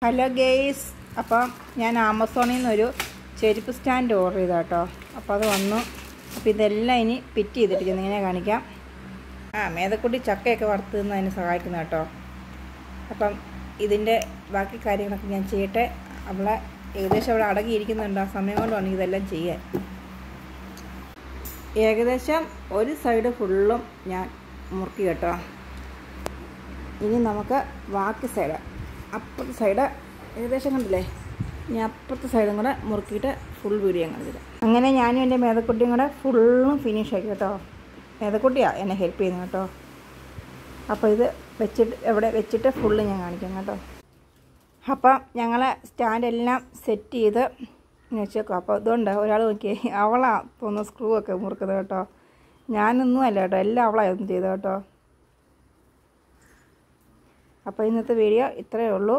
Hello guys, അപ്പം ഞാൻ ആമസോണിൽ നിന്നൊരു ചെരുപ്പ് സ്റ്റാൻഡ് ഓർഡർ ചെയ്താ കേട്ടോ. അപ്പോൾ അത് വന്നു. അപ്പോൾ ഇതെല്ലാം ഇനി ഫിറ്റ് ചെയ്തിട്ടിരിക്കുന്നു. ഇങ്ങനെ കാണിക്കാം. മേതക്കുട്ടി ചക്കയൊക്കെ വറുത്ത് നിന്ന് അതിന് സഹായിക്കുന്നു കേട്ടോ. അപ്പം ഇതിൻ്റെ ബാക്കി കാര്യങ്ങളൊക്കെ ഞാൻ ചെയ്യട്ടെ. അവളെ ഏകദേശം അവിടെ അടങ്ങിയിരിക്കുന്നുണ്ട്. ആ സമയം കൊണ്ടാണ് ഇതെല്ലാം ചെയ്യാൻ. ഏകദേശം ഒരു സൈഡ് ഫുള്ളും ഞാൻ മുറുക്കി കേട്ടോ. ഇനി നമുക്ക് ബാക്കി സൈഡ്, അപ്പുറത്തെ സൈഡ് ഏകദേശം കണ്ടില്ലേ, ഇനി അപ്പുറത്തെ സൈഡും കൂടെ മുറുക്കിയിട്ട് ഫുൾ വീഡിയോ കാണിച്ചില്ല. അങ്ങനെ ഞാനും എൻ്റെ മേതക്കുട്ടിയും കൂടെ ഫുള്ളും ഫിനിഷ് ആക്കി കേട്ടോ. മേതക്കുട്ടിയാണ് എന്നെ ഹെൽപ്പ് ചെയ്യുന്നത് കേട്ടോ. അപ്പോൾ ഇത് എവിടെ വെച്ചിട്ട് ഫുള്ള് ഞാൻ കാണിക്കാം കേട്ടോ. അപ്പം ഞങ്ങൾ സ്റ്റാൻഡെല്ലാം സെറ്റ് ചെയ്ത് വെച്ചേക്കും. അപ്പോൾ ഇതുകൊണ്ട് ഒരാൾ നോക്കി അവളാണ് തോന്നുന്നു സ്ക്രൂ ഒക്കെ മുറുക്കുന്നത് കേട്ടോ. ഞാനൊന്നും അല്ല കേട്ടോ, എല്ലാം അവളായിരുന്നു ചെയ്തത് കേട്ടോ. അപ്പോൾ ഇന്നത്തെ വീഡിയോ ഇത്രയേ ഉള്ളൂ.